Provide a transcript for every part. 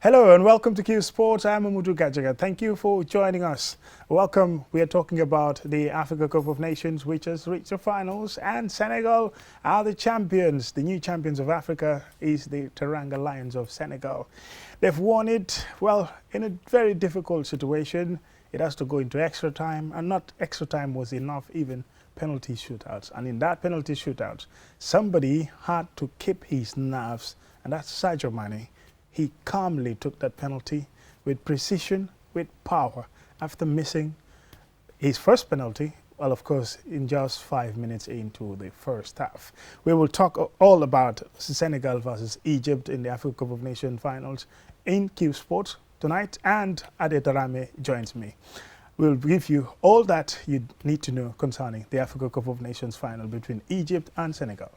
Hello and welcome to Qsports. I'm Mohamed Salah. Thank you for joining us. Welcome. We are talking about the Africa Cup of Nations, which has reached the finals, and Senegal are the champions. The new champions of Africa is the Teranga Lions of Senegal. They've won it, well, in a very difficult situation. It has to go into extra time, and not extra time was enough, even penalty shootouts. And in that penalty shootout, somebody had to keep his nerves, and that's Sadio Mane. He calmly took that penalty with precision, with power, after missing his first penalty, well, of course, in just 5 minutes into the first half. We will talk all about Senegal versus Egypt in the Africa Cup of Nations finals in Qsports tonight, and Ade Darame joins me. We'll give you all that you need to know concerning the Africa Cup of Nations final between Egypt and Senegal.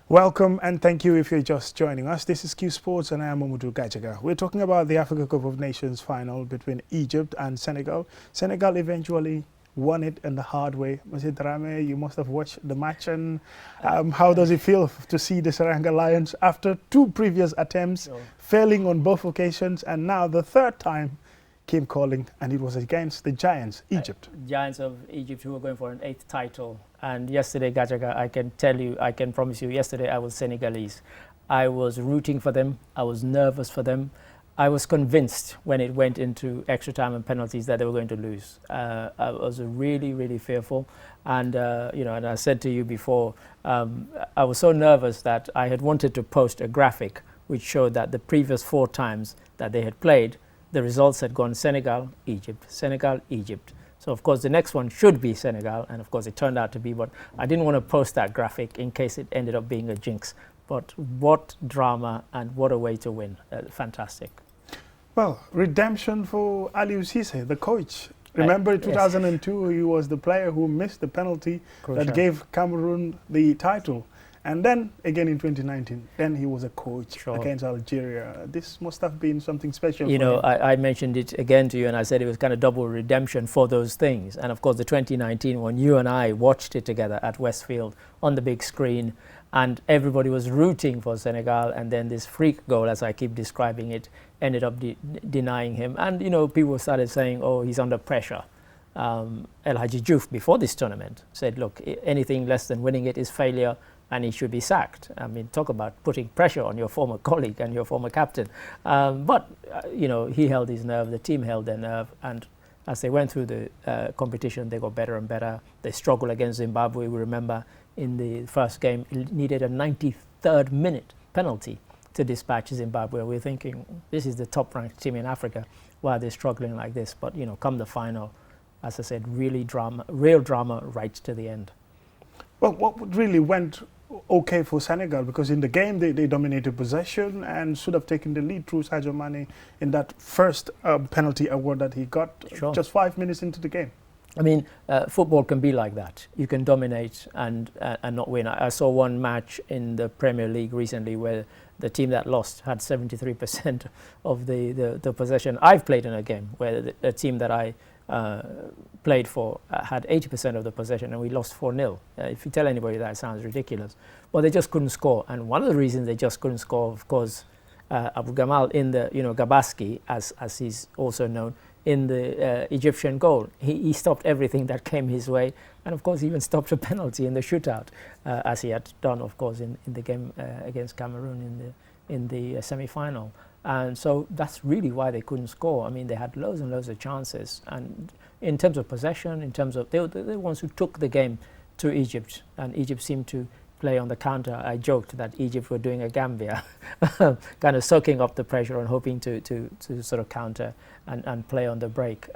Welcome and thank you if you're just joining us. This is Qsports and I am Mohamed Salah. We're talking about the Africa Cup of Nations final between Egypt and Senegal. Senegal eventually won it in the hard way. Mr. Darame, you must have watched the match, and how does it feel to see the Teranga Lions after two previous attempts, failing on both occasions, and now the third time came calling, and it was against the giants, Egypt. Giants of Egypt, who were going for an 8th title. And yesterday, Gajaga, I can tell you, I can promise you, yesterday I was Senegalese. I was rooting for them. I was nervous for them. I was convinced when it went into extra time and penalties that they were going to lose. I was really, really fearful. And, and I said to you before, I was so nervous that I had wanted to post a graphic which showed that the previous 4 times that they had played, the results had gone Senegal, Egypt, Senegal, Egypt. So, of course, the next one should be Senegal, and, of course, it turned out to be, but I didn't want to post that graphic in case it ended up being a jinx. But what drama and what a way to win. Fantastic. Well, redemption for Aliou Cisse, the coach. Remember in 2002, he was the player who missed the penalty that gave Cameroon the title. And then again in 2019, then he was a coach against Algeria. This must have been something special. You know, I mentioned it again to you, and I said it was kind of double redemption for those things. And of course, the 2019 one, you and I watched it together at Westfield on the big screen, and everybody was rooting for Senegal. And then this freak goal, as I keep describing it, ended up denying him. And you know, people started saying, "Oh, he's under pressure." El Hadji Diouf, before this tournament, said, "Look, anything less than winning it is failure, and he should be sacked." I mean, talk about putting pressure on your former colleague and your former captain. But he held his nerve, the team held their nerve, and as they went through the competition, they got better and better. They struggled against Zimbabwe. We remember in the first game, it needed a 93rd minute penalty to dispatch Zimbabwe. We're thinking, this is the top-ranked team in Africa. Why are they struggling like this? But, come the final, as I said, real drama right to the end. Well, what really went okay for Senegal, because in the game they dominated possession and should have taken the lead through Sadio Mane in that first penalty award that he got just 5 minutes into the game. I mean, football can be like that. You can dominate and not win. I saw one match in the Premier League recently where the team that lost had 73% of the possession. I've played in a game where the team that I played for had 80% of the possession, and we lost 4-0. If you tell anybody that, it sounds ridiculous. But they just couldn't score. And one of the reasons they just couldn't score, of course, Abu Gamal in the, Gabaski, as he's also known, in the Egyptian goal. He stopped everything that came his way, and of course he even stopped a penalty in the shootout, as he had done, of course, in the game against Cameroon in the semi-final. And so that's really why they couldn't score. I mean, they had loads and loads of chances, and in terms of possession, in terms of they were the ones who took the game to Egypt, and Egypt seemed to play on the counter. I joked that Egypt were doing a Gambia, kind of soaking up the pressure and hoping to sort of counter and play on the break.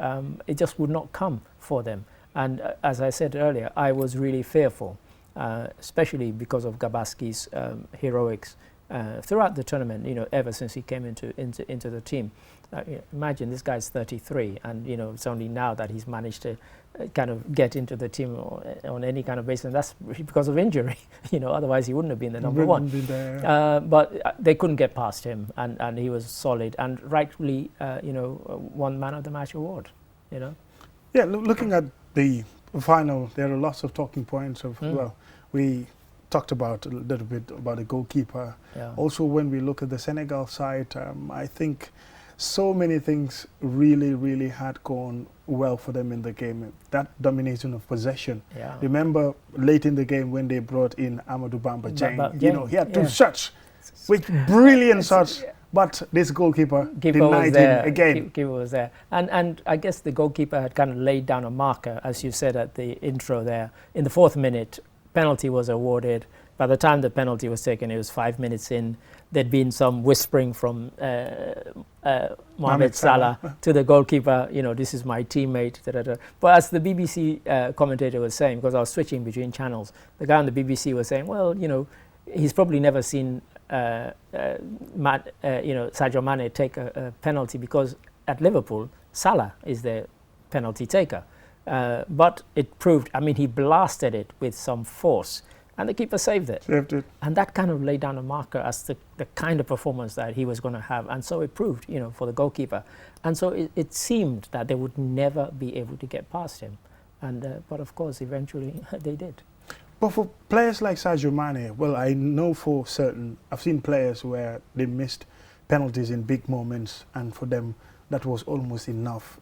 It just would not come for them. And as I said earlier, I was really fearful, especially because of Gabaski's heroics throughout the tournament. Ever since he came into the team. Imagine this guy's 33, and it's only now that he's managed to kind of get into the team on any kind of basis, and that's because of injury. Otherwise he wouldn't have been the number one. But they couldn't get past him, and he was solid and rightfully, won Man of the Match award. Yeah, looking at the final, there are lots of talking points of, well, we talked about a little bit about the goalkeeper. Yeah. Also, when we look at the Senegal side, I think so many things really had gone well for them in the game. That domination of possession. Yeah. Remember late in the game when they brought in Amadou Bamba Dieng, you know, he had two shots, with brilliant shots, but this goalkeeper denied him again. Keeper was there. And I guess the goalkeeper had kind of laid down a marker, as you said at the intro there. In the 4th minute, penalty was awarded. By the time the penalty was taken, it was 5 minutes in. There'd been some whispering from Mohamed Salah to the goalkeeper, you know, this is my teammate. Da, da, da. But as the BBC commentator was saying, because I was switching between channels, the guy on the BBC was saying, well, you know, he's probably never seen Sadio Mane take a penalty, because at Liverpool, Salah is the penalty taker. But it proved, I mean, he blasted it with some force, and the keeper saved it. And that kind of laid down a marker as the kind of performance that he was going to have. And so it proved, you know, for the goalkeeper. And so it seemed that they would never be able to get past him. And but of course, eventually they did. But for players like Sadio Mane, well, I know for certain, I've seen players where they missed penalties in big moments, and for them, that was almost enough.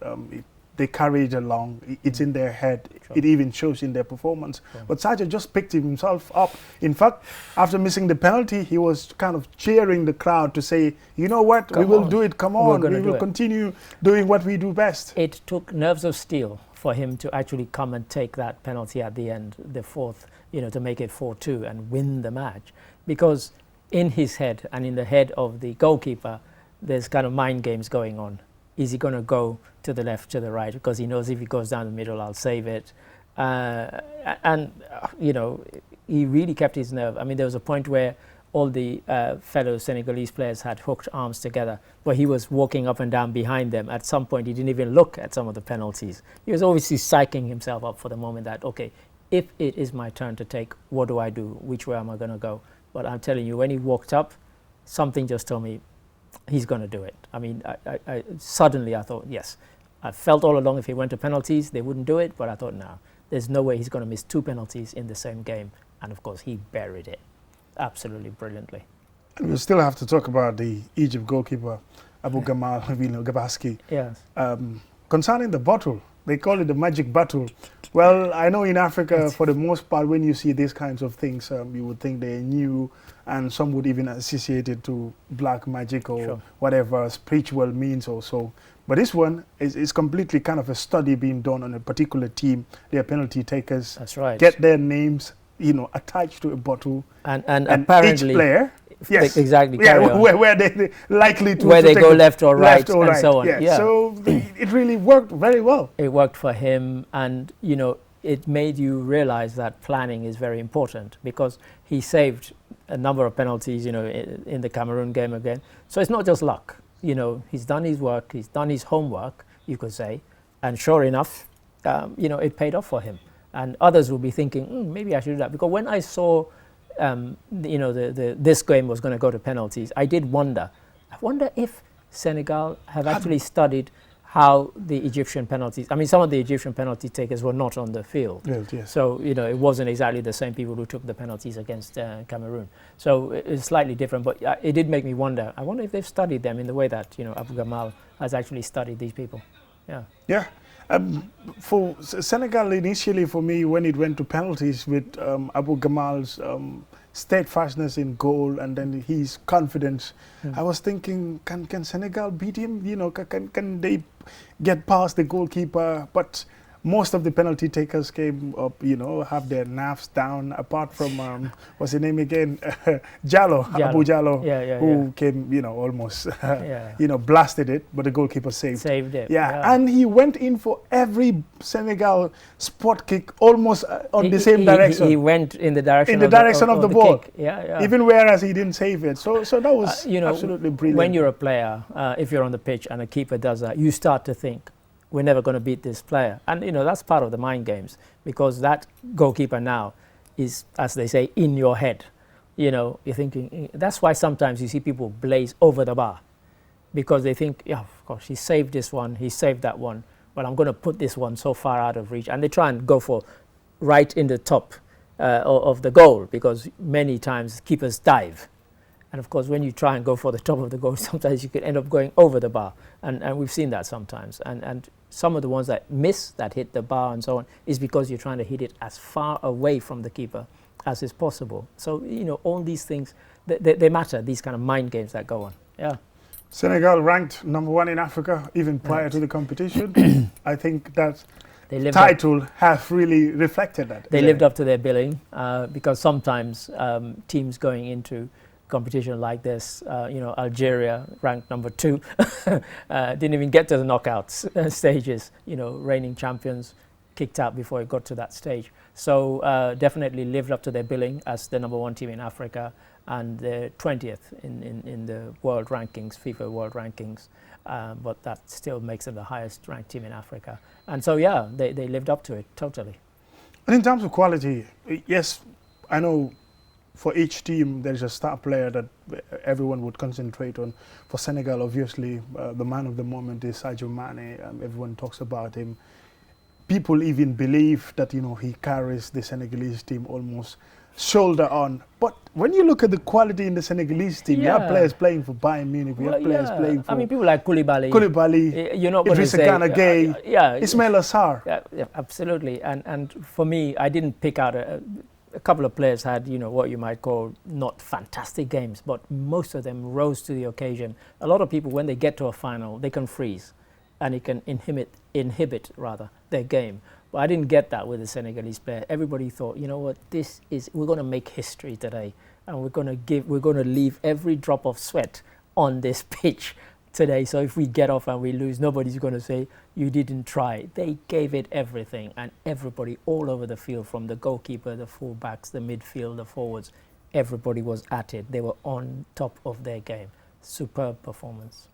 They carry it along, it's in their head, it even shows in their performance. But Sadio just picked himself up. In fact, after missing the penalty, he was kind of cheering the crowd to say, you know what, we will do it, come on, we will continue doing what we do best. It took nerves of steel for him to actually come and take that penalty at the end, the 4th, you know, to make it 4-2 and win the match. Because in his head and in the head of the goalkeeper, there's kind of mind games going on. Is he going to go to the left, to the right? Because he knows if he goes down the middle, I'll save it. You know, he really kept his nerve. I mean, there was a point where all the fellow Senegalese players had hooked arms together, where he was walking up and down behind them. At some point, he didn't even look at some of the penalties. He was obviously psyching himself up for the moment that, okay, if it is my turn to take, what do I do? Which way am I going to go? But I'm telling you, when he walked up, something just told me, he's going to do it. I mean, suddenly I thought, yes. I felt all along if he went to penalties, they wouldn't do it. But I thought, no, there's no way he's going to miss 2 penalties in the same game. And of course, he buried it absolutely brilliantly. And we still have to talk about the Egypt goalkeeper, Abu Gamal Gabaski. Yes. Concerning the bottle, they call it the magic bottle. Well, I know in Africa, for the most part, when you see these kinds of things, you would think they're new, and some would even associate it to black magic or whatever spiritual means or so. But this one is completely kind of a study being done on a particular team. Their penalty takers. That's right. Get their names, you know, attached to a bottle. And apparently each player, yes, exactly. Where they likely to where they go left or right, and right. So on. Yeah. So it really worked very well. It worked for him, and you know, it made you realize that planning is very important, because he saved a number of penalties, you know, in the Cameroon game again. So it's not just luck. You know, he's done his work, he's done his homework, you could say, and sure enough, you know, it paid off for him. And others will be thinking, maybe I should do that. Because when I saw, you know, this game was going to go to penalties, I did wonder. I wonder if Senegal have actually studied how the Egyptian penalties, I mean, some of the Egyptian penalty takers were not on the field. Yes. So, you know, it wasn't exactly the same people who took the penalties against Cameroon. So it's slightly different, but it did make me wonder. I wonder if they've studied them in the way that, you know, Abu Gamal has actually studied these people. Yeah. For Senegal, initially for me, when it went to penalties with Abu Gamal's steadfastness in goal and then his confidence, I was thinking, can Senegal beat him? You know, can they get past the goalkeeper? But most of the penalty takers came up, you know, have their nerves down, apart from, what's his name again? Abu Jallo, who came, you know, almost, you know, blasted it, but the goalkeeper saved it. Yeah, and he went in for every Senegal spot kick almost on the same direction. He went in the direction of the ball. Kick. Even whereas he didn't save it. So that was you know, absolutely brilliant. When you're a player, if you're on the pitch and a keeper does that, you start to think, we're never going to beat this player. And, you know, that's part of the mind games, because that goalkeeper now is, as they say, in your head. You know, you're thinking, that's why sometimes you see people blaze over the bar, because they think, yeah, of course, he saved this one, he saved that one. well, I'm going to put this one so far out of reach, and they try and go for right in the top of the goal, because many times keepers dive. And of course, when you try and go for the top of the goal, sometimes you could end up going over the bar. And we've seen that sometimes. And some of the ones that miss, that hit the bar and so on, is because you're trying to hit it as far away from the keeper as is possible. So, all these things, they matter, these kind of mind games that go on. Yeah. Senegal ranked #1 in Africa, even prior to the competition. I think that title have really reflected that. They lived up to their billing, because sometimes teams going into competition like this, Algeria ranked #2, didn't even get to the knockouts stages. Reigning champions kicked out before it got to that stage. So definitely lived up to their billing as the #1 team in Africa, and the 20th in the world rankings, FIFA world rankings. But that still makes them the highest ranked team in Africa. And so, yeah, they lived up to it totally. And in terms of quality, yes, I know for each team there's a star player that everyone would concentrate on. For Senegal, obviously, the man of the moment is Sadio Mane. Everyone talks about him. People even believe that, he carries the Senegalese team almost shoulder on. But when you look at the quality in the Senegalese team, you have players playing for Bayern Munich, you have players playing for... people like Koulibaly, Idrissa Gana Gueye, Ismail Assar. Yeah, absolutely. And for me, I didn't pick out a couple of players had, what you might call not fantastic games, but most of them rose to the occasion. A lot of people, when they get to a final, they can freeze, and it can inhibit their game. But I didn't get that with the Senegalese player. Everybody thought, we're going to make history today, and we're going to leave every drop of sweat on this pitch today. So if we get off and we lose, nobody's going to say you didn't try. They gave it everything, and everybody all over the field, from the goalkeeper, the fullbacks, the midfield, the forwards, everybody was at it. They were on top of their game. Superb performance.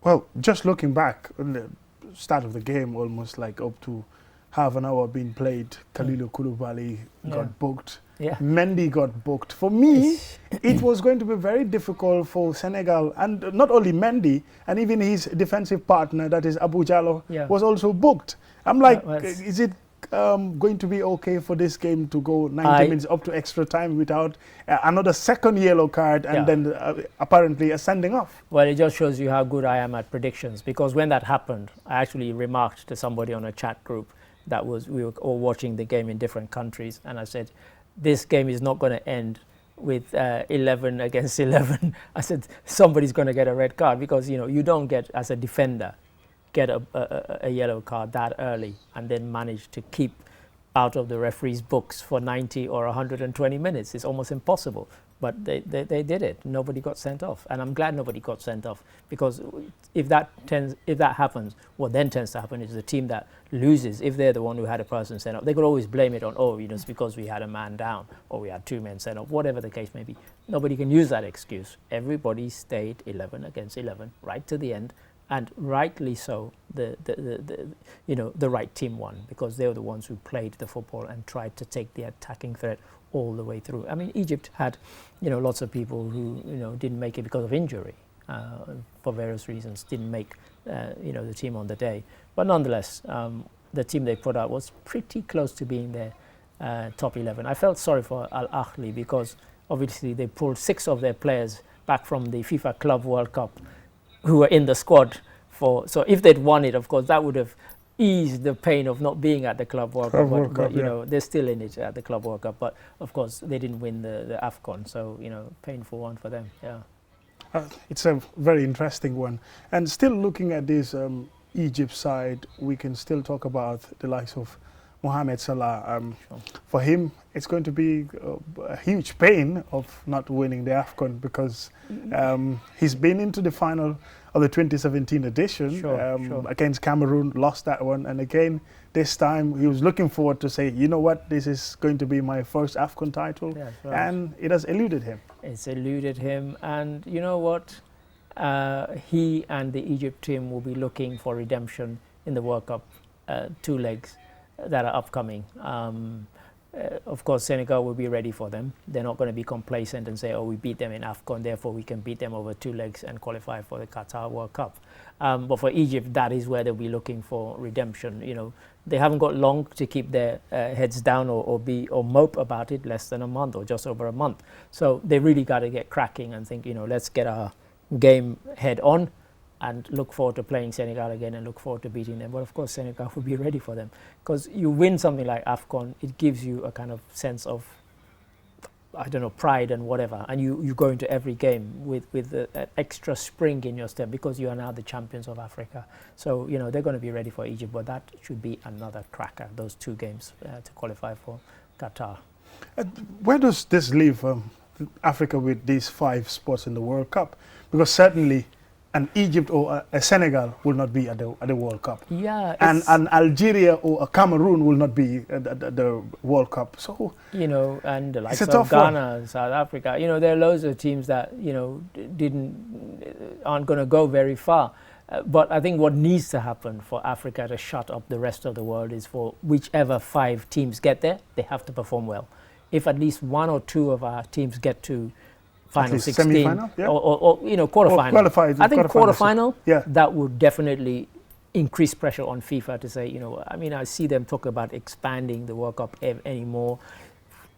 Well, just looking back on the start of the game, almost like up to half an hour being played, Kalilou Koulibaly got booked. Yeah. Mendy got booked. For me, it was going to be very difficult for Senegal, and not only Mendy, and even his defensive partner, that is Abou Diallo, was also booked. I'm like, is it going to be okay for this game to go 90 minutes up to extra time without another second yellow card and then apparently a sending off? Well, it just shows you how good I am at predictions, because when that happened, I actually remarked to somebody on a chat group that we were all watching the game in different countries, and I said, this game is not going to end with 11 against 11. I said, somebody's going to get a red card, because you don't get, as a defender, get a yellow card that early and then manage to keep out of the referee's books for 90 or 120 minutes. It's almost impossible. But they did it. Nobody got sent off, and I'm glad nobody got sent off, because if that happens, what then tends to happen is the team that loses, if they're the one who had a person sent off, they could always blame it on, it's because we had a man down or we had 2 men sent off, whatever the case may be. Nobody can use that excuse. Everybody stayed 11 against 11 right to the end, and rightly so. The right team won, because they were the ones who played the football and tried to take the attacking threat all the way through. I mean, Egypt had, lots of people who, didn't make it because of injury, for various reasons, didn't make, the team on the day. But nonetheless, the team they put out was pretty close to being their top 11. I felt sorry for Al Ahly, because obviously they pulled 6 of their players back from the FIFA Club World Cup who were in the squad so if they'd won it, of course, that would have eased the pain of not being at the Club World Cup, but they're still in it at the Club World Cup. But of course, they didn't win the AFCON, so painful one for them. It's a very interesting one. And still looking at this Egypt side, we can still talk about the likes of Mohamed Salah. For him, it's going to be a huge pain of not winning the AFCON, because he's been into the final of the 2017 edition against Cameroon, lost that one, and again this time he was looking forward to say, you know what, this is going to be my first AFCON title, and it has eluded him. It's eluded him, and you know what, he and the Egypt team will be looking for redemption in the World Cup 2 legs that are upcoming. Of course, Senegal will be ready for them. They're not going to be complacent and say, oh, we beat them in AFCON, therefore we can beat them over 2 legs and qualify for the Qatar World Cup. But for Egypt, that is where they'll be looking for redemption. You know, they haven't got long to keep their heads down or mope about it, less than a month or just over a month. So they really got to get cracking and think, you know, let's get our game head on and look forward to playing Senegal again and look forward to beating them. But of course, Senegal will be ready for them, because you win something like AFCON, it gives you a kind of sense of, I don't know, pride and whatever, and you go into every game with an extra spring in your step, because you are now the champions of Africa. So, you know, they're going to be ready for Egypt, but that should be another cracker, those 2 games to qualify for Qatar. Where does this leave Africa with these 5 spots in the World Cup? Because certainly an Egypt or a Senegal will not be at the World Cup. Yeah, and an Algeria or a Cameroon will not be at the World Cup. So, you know, and the likes of Ghana and South Africa, you know, there are loads of teams that, you know, aren't going to go very far. But I think what needs to happen for Africa to shut up the rest of the world is for whichever 5 teams get there, they have to perform well. If at least 1 or 2 of our teams get to final 16 yeah. or you know, quarterfinal. I think quarterfinal, yeah, that would definitely increase pressure on FIFA to say, you know, I mean, I see them talk about expanding the World Cup anymore.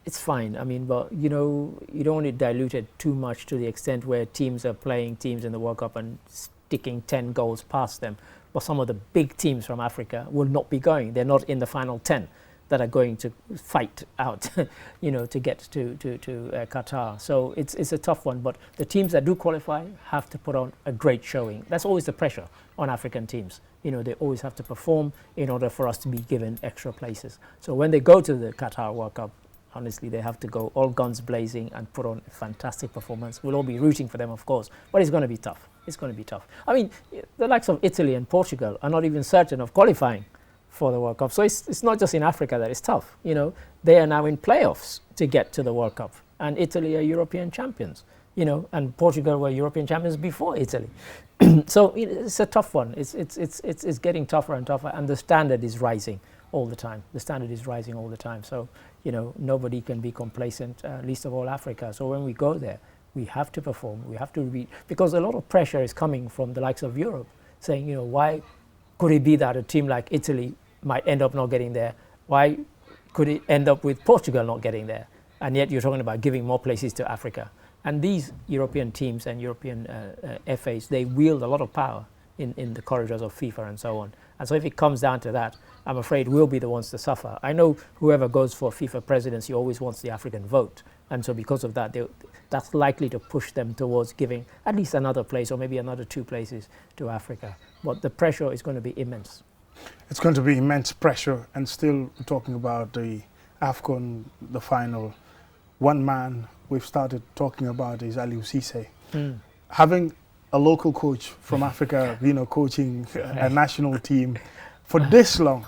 It's fine. I mean, but you know, you don't want it diluted too much to the extent where teams are playing teams in the World Cup and sticking 10 goals past them. But some of the big teams from Africa will not be going. They're not in the final 10 that are going to fight out, you know, to get to Qatar. So it's a tough one, but the teams that do qualify have to put on a great showing. That's always the pressure on African teams. You know, they always have to perform in order for us to be given extra places. So when they go to the Qatar World Cup, honestly, they have to go all guns blazing and put on a fantastic performance. We'll all be rooting for them, of course, but it's going to be tough. It's going to be tough. I mean, the likes of Italy and Portugal are not even certain of qualifying for the World Cup. So it's not just in Africa that it's tough. You know, they are now in playoffs to get to the World Cup, and Italy are European champions. You know, and Portugal were European champions before Italy. So it's a tough one. It's getting tougher and tougher, and the standard is rising all the time. The standard is rising all the time. So, you know, nobody can be complacent, least of all Africa. So when we go there, we have to perform. We have to because a lot of pressure is coming from the likes of Europe, saying, you know, why could it be that a team like Italy might end up not getting there? Why could it end up with Portugal not getting there? And yet you're talking about giving more places to Africa. And these European teams and European FAs, they wield a lot of power in the corridors of FIFA and so on. And so if it comes down to that, I'm afraid we'll be the ones to suffer. I know whoever goes for FIFA presidency always wants the African vote. And so because of that, that's likely to push them towards giving at least another place or maybe another 2 places to Africa. But the pressure is going to be immense. It's going to be immense pressure, and still talking about the AFCON, the final. One man we've started talking about is Aliou Cissé. Having a local coach from Africa, you know, coaching a national team for this long.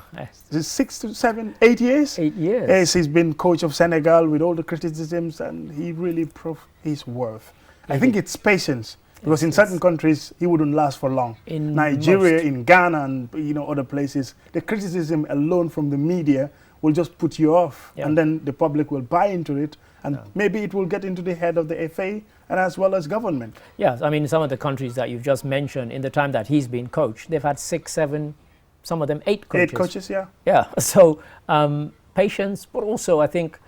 Is it 6 to 7, 8 years? 8 years. Yes, he's been coach of Senegal with all the criticisms, and he really proved his worth. I think it's patience. Because in certain countries, he wouldn't last for long. In Nigeria, in Ghana, and you know, other places, the criticism alone from the media will just put you off, and then the public will buy into it, and maybe it will get into the head of the FA and as well as government. Yes, I mean, some of the countries that you've just mentioned, in the time that he's been coach, they've had 6, 7, some of them 8 coaches. 8 coaches, yeah. Yeah, so patience, but also I think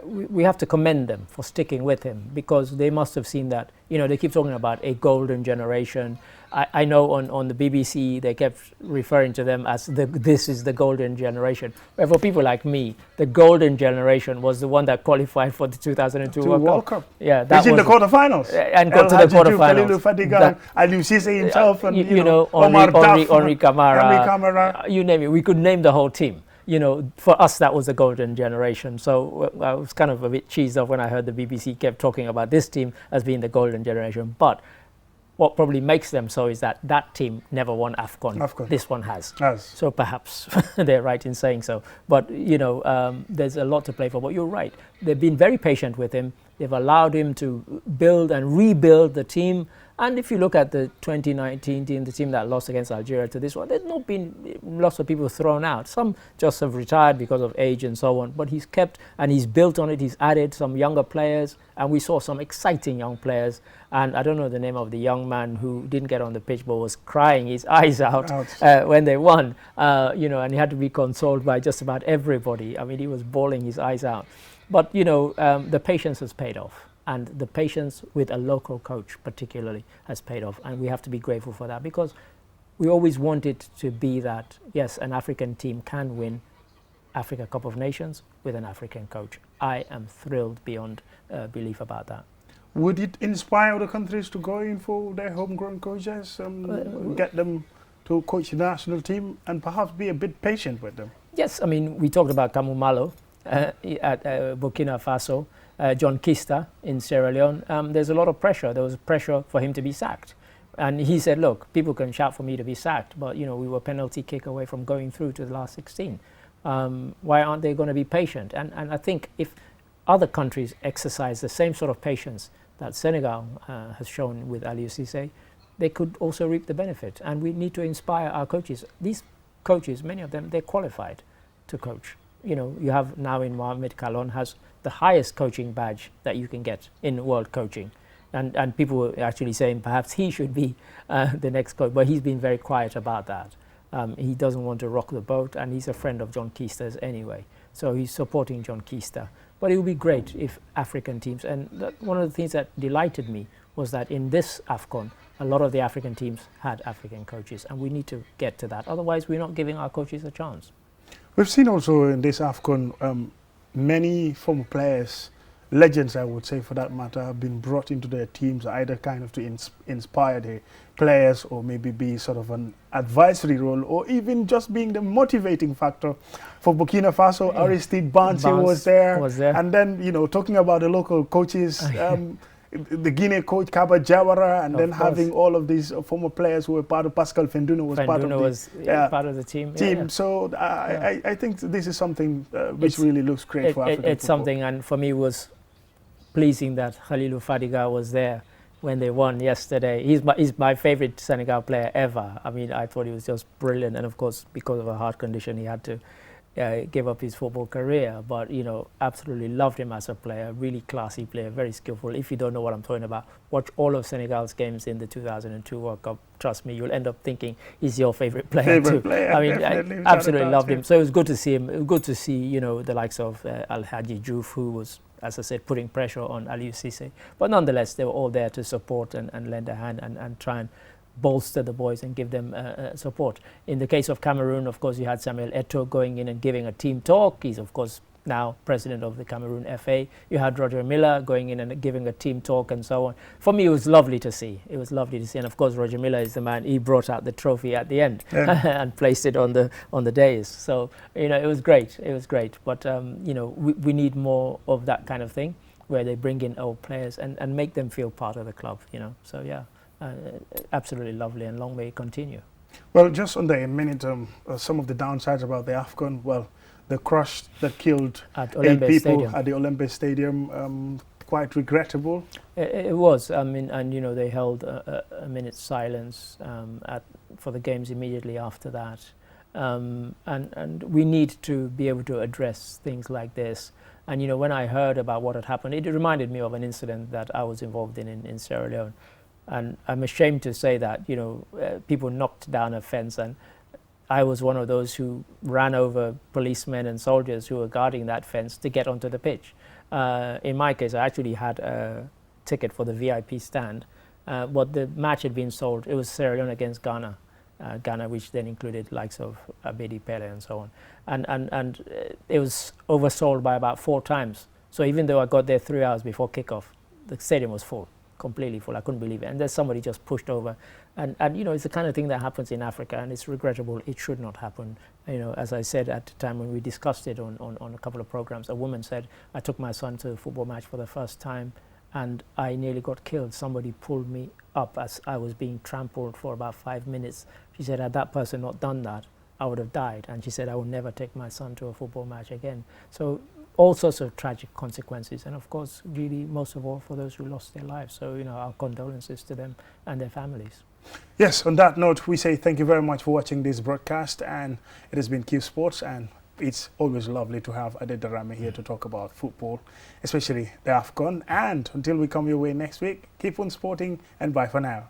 we have to commend them for sticking with him, because they must have seen that, you know, they keep talking about a golden generation. I know on the BBC they kept referring to them as this is the golden generation. But for people like me, the golden generation was the one that qualified for the 2002 World Cup. Yeah, that was in the quarterfinals. And got to the quarterfinals. Aliou Cissé himself, and you know, Henri Camara, you name it. We could name the whole team. You know, for us, that was the golden generation. So I was kind of a bit cheesed off when I heard the BBC kept talking about this team as being the golden generation. But what probably makes them so is that that team never won AFCON. This one has. So perhaps they're right in saying so. But, you know, there's a lot to play for. But you're right. They've been very patient with him. They've allowed him to build and rebuild the team. And if you look at the 2019 team, the team that lost against Algeria to this one, there's not been lots of people thrown out. Some just have retired because of age and so on, but he's kept and he's built on it. He's added some younger players, and we saw some exciting young players. And I don't know the name of the young man who didn't get on the pitch but was crying his eyes out when they won, and he had to be consoled by just about everybody. I mean, he was bawling his eyes out. But, the patience has paid off. And the patience with a local coach particularly has paid off. And we have to be grateful for that, because we always wanted to be that, yes, an African team can win Africa Cup of Nations with an African coach. I am thrilled beyond belief about that. Would it inspire other countries to go in for their homegrown coaches, get them to coach the national team and perhaps be a bit patient with them? Yes, I mean, we talked about Kamumalo at Burkina Faso. John Kista in Sierra Leone, there's a lot of pressure. There was pressure for him to be sacked. And he said, look, people can shout for me to be sacked, but, we were a penalty kick away from going through to the last 16. Why aren't they going to be patient? And I think if other countries exercise the same sort of patience that Senegal has shown with Aliou Cissé, they could also reap the benefit. And we need to inspire our coaches. These coaches, many of them, they're qualified to coach. You have now in Mohamed Kalon has the highest coaching badge that you can get in world coaching. And people were actually saying perhaps he should be the next coach, but he's been very quiet about that. He doesn't want to rock the boat, and he's a friend of John Kista's anyway. So he's supporting John Kista. But it would be great if African teams, and one of the things that delighted me was that in this AFCON, a lot of the African teams had African coaches, and we need to get to that. Otherwise, we're not giving our coaches a chance. We've seen also in this AFCON many former players, legends I would say for that matter, have been brought into their teams either kind of to inspire the players or maybe be sort of an advisory role or even just being the motivating factor. For Burkina Faso, Aristide Bansi was there. And then, talking about the local coaches, the Guinea coach Kaba Jawara, and then having all of these former players who were part of Pascal Fenduno was part of the team. Yeah. So I think this is something which really looks great for African It's football. something, and for me it was pleasing that Khalilou Fadiga was there when they won yesterday. He's my favorite Senegal player ever. I mean, I thought he was just brilliant, and of course because of a heart condition he had to gave up his football career, but absolutely loved him as a player, really classy player, very skillful. If you don't know what I'm talking about, watch all of Senegal's games in the 2002 World Cup. Trust me, you'll end up thinking he's your favorite player too. I mean, I absolutely loved him. So it was good to see him. It was good to see, the likes of Al-Hadji Diouf, who was, as I said, putting pressure on Aliou Cissé. But nonetheless, they were all there to support and lend a hand and try and bolster the boys and give them support. In the case of Cameroon, of course, you had Samuel Eto'o going in and giving a team talk. He's, of course, now president of the Cameroon FA. You had Roger Miller going in and giving a team talk and so on. For me, it was lovely to see. It was lovely to see. And, of course, Roger Miller is the man. He brought out the trophy at the end and placed it on the dais. So, it was great. It was great. But, we need more of that kind of thing where they bring in old players and make them feel part of the club, So, yeah. Absolutely lovely, and long may it continue. Well, just on the minute, some of the downsides about the AFCON, well, the crush that killed at 8 people at the Olympic Stadium, quite regrettable. It was, I mean, and they held a minute's silence for the games immediately after that. And we need to be able to address things like this. And when I heard about what had happened, it reminded me of an incident that I was involved in Sierra Leone. And I'm ashamed to say that, people knocked down a fence, and I was one of those who ran over policemen and soldiers who were guarding that fence to get onto the pitch. In my case, I actually had a ticket for the VIP stand, but the match had been sold. It was Sierra Leone against Ghana, which then included likes of Abedi Pele and so on. And it was oversold by about 4 times. So even though I got there 3 hours before kickoff, the stadium was full. Completely full. I couldn't believe it. And then somebody just pushed over. And it's the kind of thing that happens in Africa, and it's regrettable. It should not happen. As I said at the time when we discussed it on a couple of programs, a woman said, I took my son to a football match for the first time and I nearly got killed. Somebody pulled me up as I was being trampled for about 5 minutes. She said, had that person not done that, I would have died. And she said, I will never take my son to a football match again. So all sorts of tragic consequences, and of course, really, most of all, for those who lost their lives. So, you know, our condolences to them and their families. Yes, on that note, we say thank you very much for watching this broadcast, and it has been Qsports, and it's always lovely to have Adedarame here to talk about football, especially the AFCON. And until we come your way next week, keep on sporting, and bye for now.